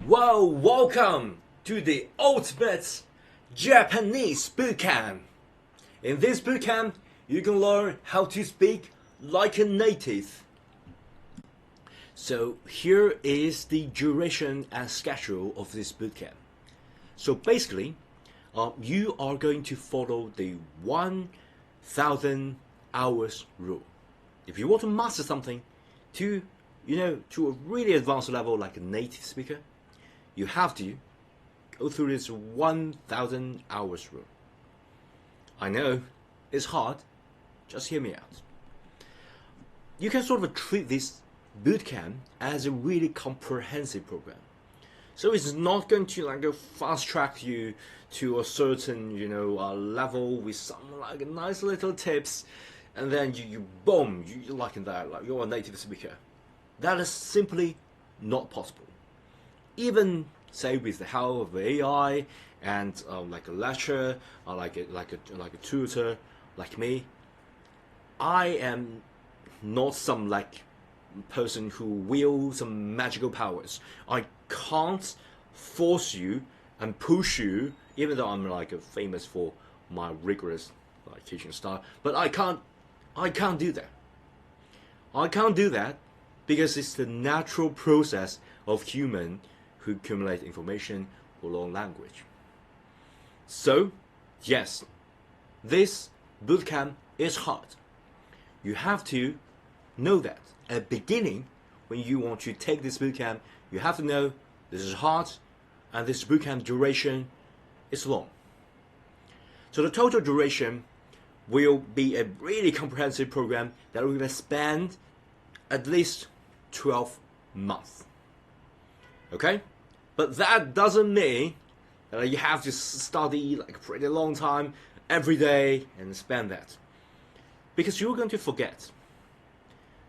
Well, welcome to the ultimate Japanese bootcamp. In this bootcamp, you can learn how to speak like a native. So here is the duration and schedule of this bootcamp. So basically, you are going to follow the 1,000 hours rule. If you want to master something to a really advanced level like a native speaker, you have to go through this 1,000 hours rule. I know it's hard, just hear me out. You can sort of treat this bootcamp as a really comprehensive program. So it's not going to fast track you to a certain level with some nice little tips, and then you boom, you're like in that, like you're a native speaker. That is simply not possible. Even say with the help of AI and like a lecturer or like a tutor like me, I am not some person who wields some magical powers. I can't force you and push you, even though I'm famous for my rigorous teaching style. But I can't do that. I can't do that because it's the natural process of human who accumulate information or learn language. So, yes, this bootcamp is hard. You have to know that. At the beginning, when you want to take this bootcamp, you have to know this is hard and this bootcamp duration is long. So the total duration will be a really comprehensive program that will going to span at least 12 months. Okay? But that doesn't mean that you have to study a pretty long time every day and spend that. Because you're going to forget.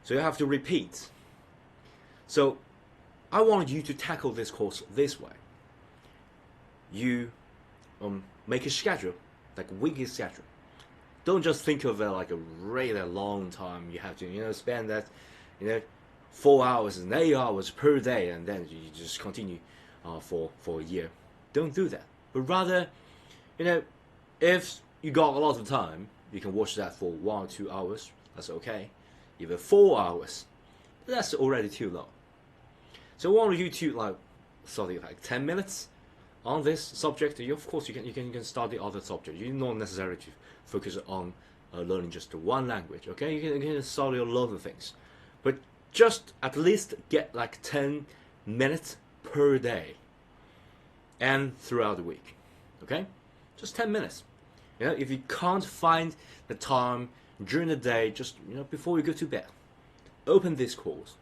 So you have to repeat. So I wanted you to tackle this course this way. You make a schedule, like a weekly schedule. Don't just think of it like a really long time. You have to spend that 4 hours and 8 hours per day, and then you just continue for a year. Don't do that. But rather, if you got a lot of time, you can watch that for 1 or 2 hours. That's okay. Even 4 hours, that's already too long. So I want you to study 10 minutes on this subject. Of course, you can study other subjects. You don't necessarily to focus on learning just one language. Okay, you can study a lot of things, but just at least get 10 minutes per day and throughout the week. Okay, just 10 minutes. If you can't find the time during the day, just before you go to bed, open this course.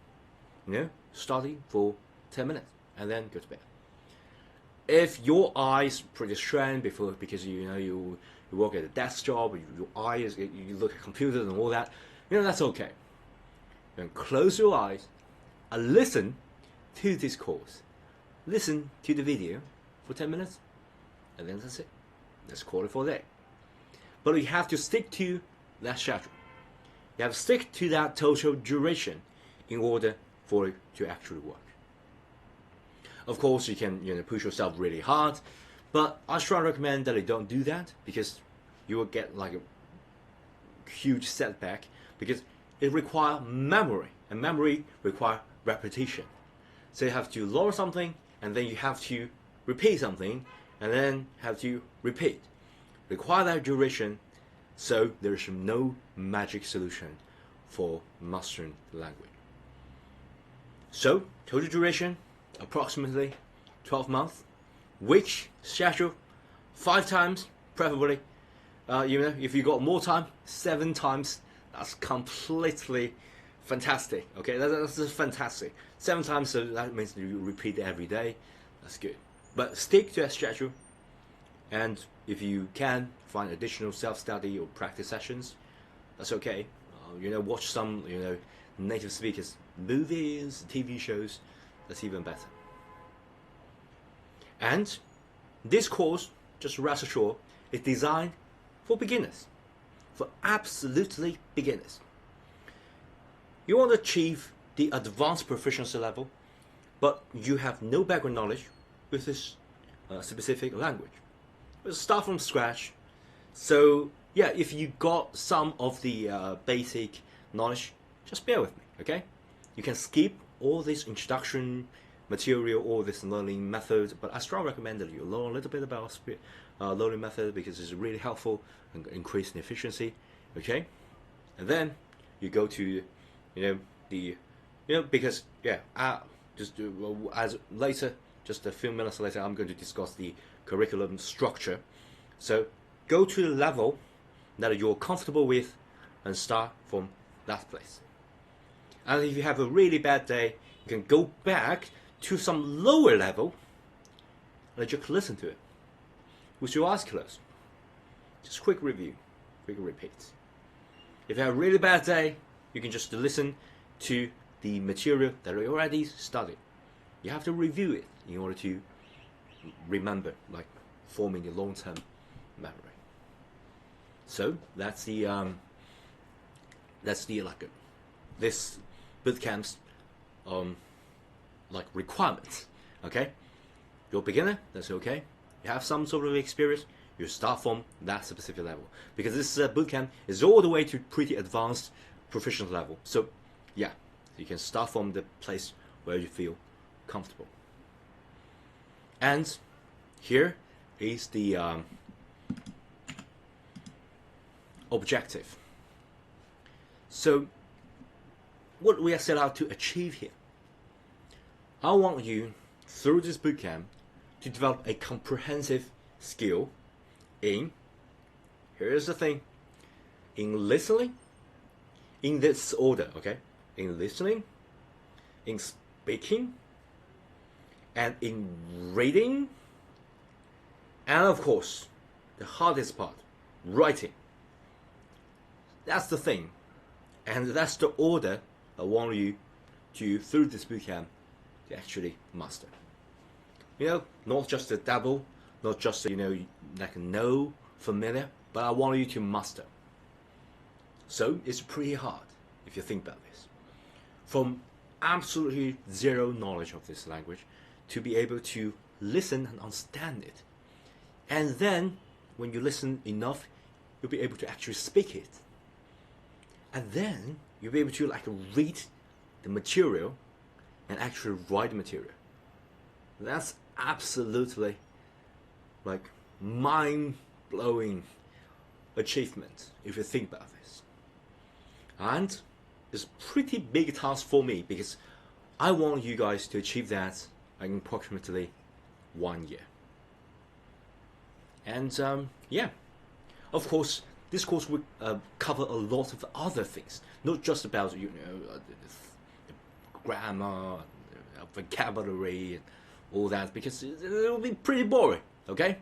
Study for 10 minutes and then go to bed. If your eyes pretty strained because you work at a desk job, your eyes, you look at computers and all that, that's okay. Then close your eyes and listen to this course. Listen to the video for 10 minutes, and then that's it. Let's call it for a day. But you have to stick to that schedule. You have to stick to that total duration in order for it to actually work. Of course, you can push yourself really hard, but I strongly recommend that you don't do that, because you will get a huge setback, because it requires memory, and memory requires repetition. So you have to learn something, and then you have to repeat something, and then have to repeat. Require that duration, so there is no magic solution for mastering the language. So, total duration, approximately 12 months. Week schedule, 5 times, preferably. If you got more time, 7 times. That's completely fantastic. Okay, that's just fantastic. 7 times, so that means you repeat it every day. That's good. But stick to that schedule, and if you can find additional self-study or practice sessions, that's okay. Watch some native speakers movies, TV shows. That's even better. And this course, just rest assured, is designed for beginners, for absolutely beginners. You want to achieve the advanced proficiency level, but you have no background knowledge with this specific language. We'll start from scratch. So yeah, if you got some of the basic knowledge, just bear with me, okay? You can skip all this introduction material, all this learning methods, but I strongly recommend that you learn a little bit about learning method because it's really helpful and increasing efficiency, okay? And then you go to, because as later, just a few minutes later, I'm going to discuss the curriculum structure. So go to the level that you're comfortable with and start from that place. And if you have a really bad day, you can go back to some lower level and just listen to it with your eyes closed. Just quick review, quick repeat. If you have a really bad day, you can just listen to the material that you already studied. You have to review it in order to remember, like forming a long-term memory. So that's the this bootcamp's requirements. Okay, you're a beginner, that's okay. You have some sort of experience, you start from that specific level because this bootcamp is all the way to pretty advanced proficient level. So yeah, you can start from the place where you feel comfortable. And here is the objective. So what we are set out to achieve here, I want you through this bootcamp to develop a comprehensive skill in, here's the thing, in listening, in this order, okay? In listening, in speaking, and in reading, and of course, the hardest part, writing. That's the thing, and that's the order I want you to, through this bootcamp, to actually master. Not just a dabble, not just like a know, familiar, but I want you to master. So it's pretty hard if you think about this. From absolutely zero knowledge of this language to be able to listen and understand it. And then when you listen enough, you'll be able to actually speak it. And then you'll be able to read the material and actually write the material. That's absolutely mind-blowing achievement if you think about this. And it's a pretty big task for me because I want you guys to achieve that in approximately 1 year. And yeah, of course, this course will cover a lot of other things, not just about the grammar, vocabulary, and all that, because it will be pretty boring. Okay,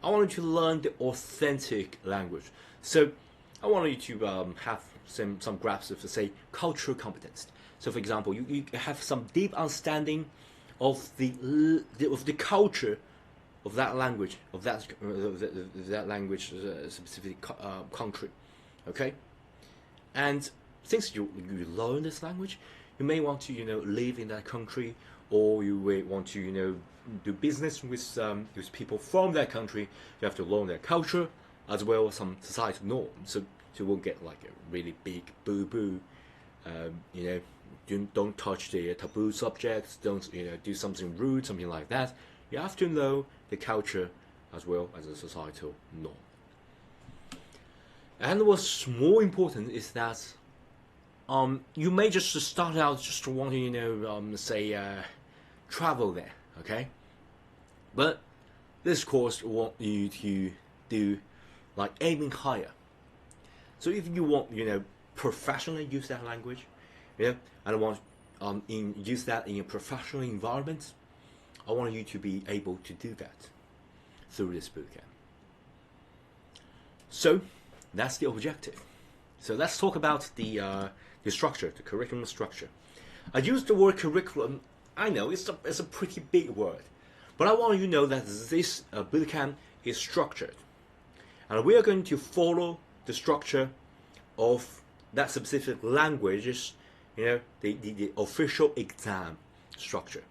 I want you to learn the authentic language. So I want you to have some grasp of, say, cultural competence. So, for example, you have some deep understanding of the culture of that language, that language specific country. Okay, and since you learn this language, you may want to live in that country, or you may want to do business with people from that country. You have to learn their culture as well as some societal norms. So you won't get like a really big boo-boo. Don't touch the taboo subjects. Don't do something rude, something like that. You have to know the culture as well as the societal norm. And what's more important is that you may just start out just wanting travel there, okay? But this course want you to do aiming higher. So if you want professionally use that language, and want use that in a professional environment, I want you to be able to do that through this bootcamp. So that's the objective. So let's talk about the structure, the curriculum structure. I use the word curriculum. I know it's a pretty big word, but I want you to know that this bootcamp is structured, and we are going to follow the structure of that specific language's, the official exam structure.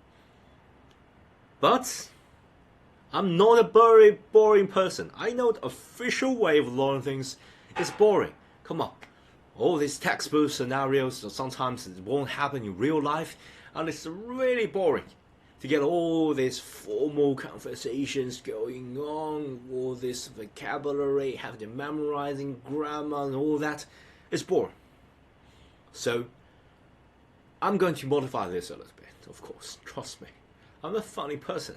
But I'm not a very boring person. I know the official way of learning things is boring. Come on. All these textbook scenarios, sometimes it won't happen in real life, and it's really boring to get all these formal conversations going on, all this vocabulary, have to memorizing grammar and all that. It's boring. So I'm going to modify this a little bit, of course. Trust me. I'm a funny person.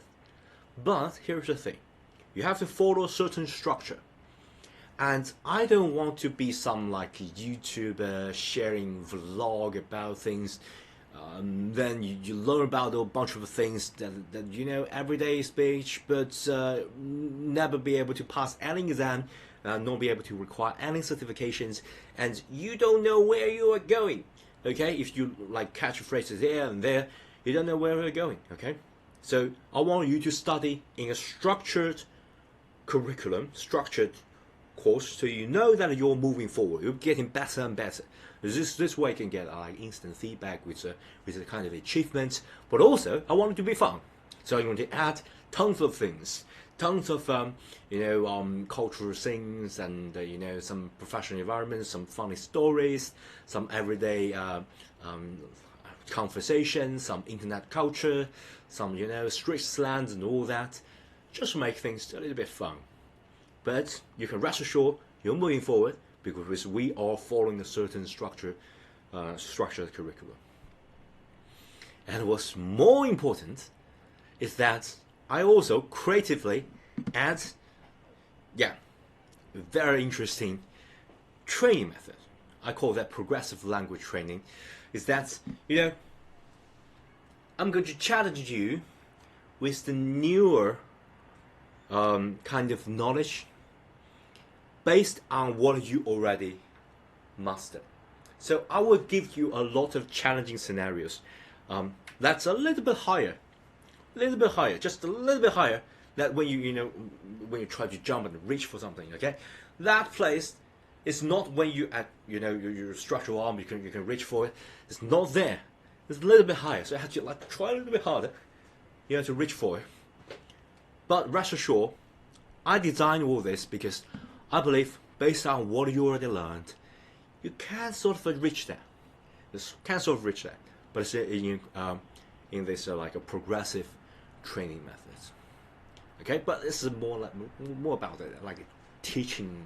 But here's the thing. You have to follow a certain structure. And I don't want to be some like YouTuber sharing vlog about things. Then you learn about a bunch of things that everyday speech, but never be able to pass any exam, not be able to require any certifications, and you don't know where you are going. Okay, if you like catch phrases here and there, you don't know where you're going. Okay, so I want you to study in a structured curriculum, structured course, so you know that you're moving forward, you're getting better and better. This way you can get like instant feedback with a kind of achievement, but also I want it to be fun. So I'm going to add tons of things, tons of cultural things, and some professional environments, some funny stories, some everyday conversations, some internet culture, some street slangs and all that, just to make things a little bit fun. But you can rest assured you're moving forward because we are following a certain structured curriculum. And what's more important is that I also creatively add, a very interesting training method. I call that progressive language training. Is that, I'm going to challenge you with the newer kind of knowledge based on what you already master. So I will give you a lot of challenging scenarios that's a little bit higher, just a little bit higher. That when when you try to jump and reach for something, okay, that place is not when you at your structural arm you can reach for it. It's not there. It's a little bit higher. So I have to try a little bit harder, to reach for it. But rest assured, I designed all this because I believe, based on what you already learned, you can sort of reach that. But it's in this like a progressive training method. Okay, but this is more about it, like teaching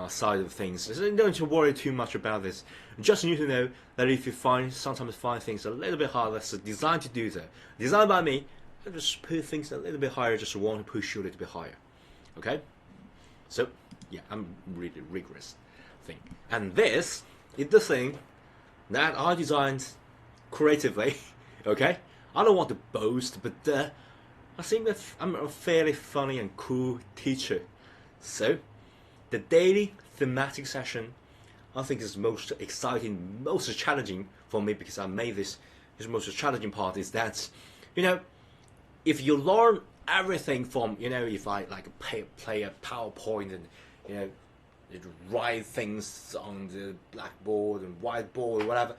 side of things. So you don't need to worry too much about this. You just need to know that if you sometimes find things a little bit harder, it's designed to do that. Designed by me, I just put things a little bit higher, just want to push you a little bit higher. Okay? So, I'm really rigorous thing. And this is the thing that I designed creatively. Okay? I don't want to boast, but I think that I'm a fairly funny and cool teacher. So, the daily thematic session, I think is most exciting, most challenging for me, because I made this most challenging part is that, if you learn everything from, if I like play a PowerPoint and, write things on the blackboard and whiteboard or whatever,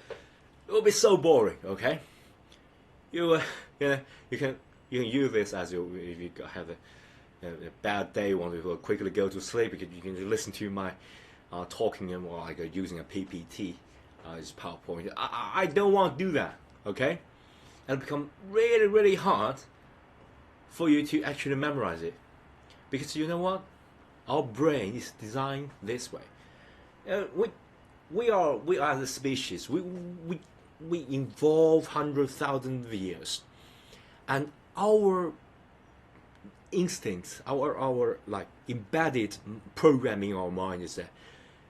it will be so boring, okay? You can use this as if you have a bad day, want to quickly go to sleep. You can listen to my talking or like using a PPT as PowerPoint. I don't want to do that, okay? It'll become really, really hard for you to actually memorize it, because you know what? Our brain is designed this way. We are as a species. We evolve 100,000 years, and our instincts, our like embedded programming in our mind is that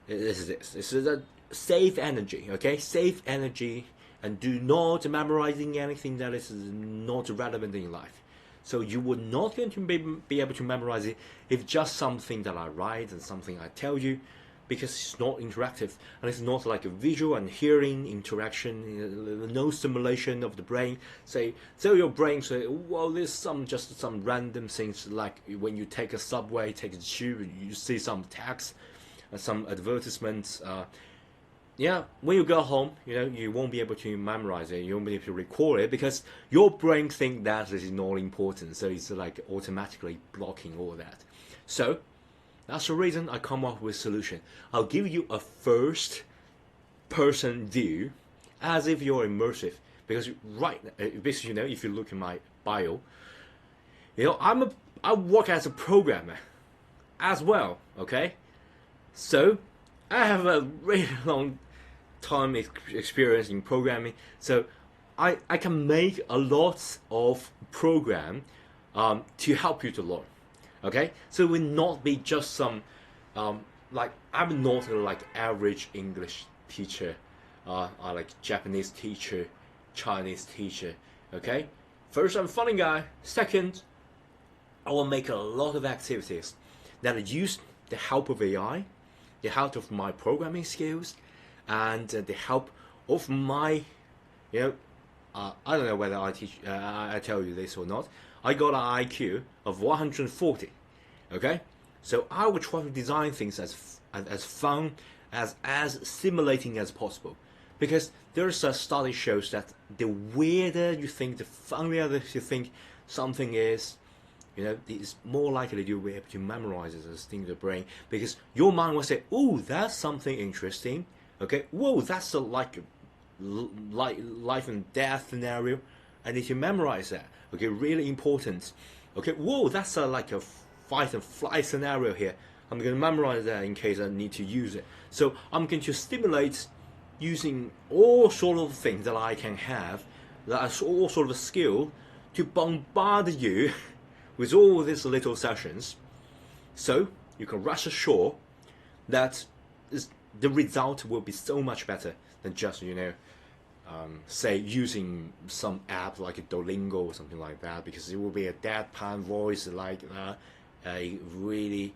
this is a save energy, okay? Save energy, and do not memorizing anything that is not relevant in life. So you would not going to be able to memorize it if just something that I write and something I tell you, because it's not interactive and it's not like a visual and hearing interaction, no stimulation of the brain. So your brain say, well, there's just some random things, like when you take a subway, take a tube, you see some text, some advertisements. yeah, when you go home, you won't be able to memorize it. You won't be able to record it because your brain thinks that is not important. So it's like automatically blocking all that. So that's the reason I come up with a solution. I'll give you a first person view as if you're immersive. Because basically, if you look in my bio, I work as a programmer as well. Okay, so I have a really long time experience in programming, so I can make a lot of program to help you to learn. Okay, so it will not be just some like I'm not like average English teacher, or like Japanese teacher, Chinese teacher. Okay, first I'm a funny guy. Second, I will make a lot of activities that use the help of AI, the help of my programming skills, and the help of my, I don't know whether I tell you this or not. I got an IQ of 140. Okay, so I will try to design things as fun, as stimulating as possible, because there's a study shows that the weirder you think, the funnier you think something is, it's more likely you'll be able to memorize it as thing in the brain, because your mind will say, "Oh, that's something interesting." Okay, whoa, that's a like life and death scenario. I need to memorize that. Okay, really important. Okay, whoa, that's like a fight and flight scenario here. I'm going to memorize that in case I need to use it. So I'm going to stimulate using all sort of things that I can have, that's all sort of a skill, to bombard you with all these little sessions, so you can rest assured that the result will be so much better than just say using some app like a Duolingo or something like that, because it will be a deadpan voice, like a really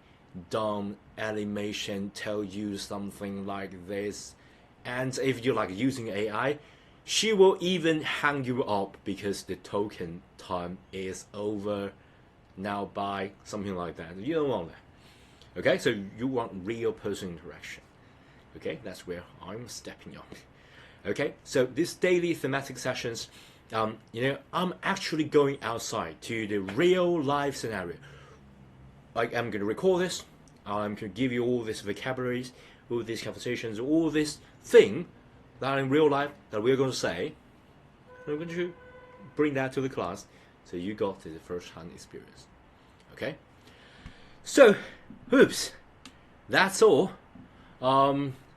dumb animation tell you something like this. And if you like using AI, she will even hang you up because the token time is over now by something like that. You don't want that. Okay, so you want real person interaction. Okay, that's where I'm stepping up. Okay, so these daily thematic sessions, I'm actually going outside to the real life scenario. Like, I'm going to record this, I'm going to give you all these vocabularies, all these conversations, all this thing that in real life that we're going to say. I'm going to bring that to the class, so you got the first-hand experience. Okay, so oops, that's all.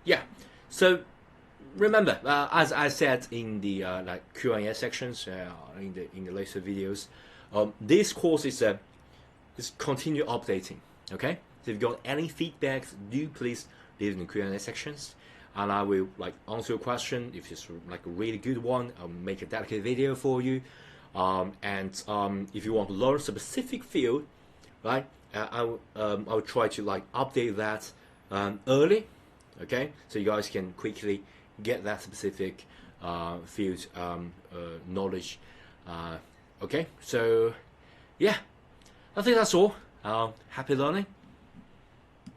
Yeah, so remember, as I said in the like Q&A sections in the later videos, this course is continue updating. Okay, so if you've got any feedback, do please leave in the Q&A sections, and I will like answer your question. If it's like a really good one, I'll make a dedicated video for you. And if you want to learn a specific field, right, I'll try to like update that early. Okay, so you guys can quickly get that specific field knowledge. Okay, so yeah, I think that's all. Happy learning.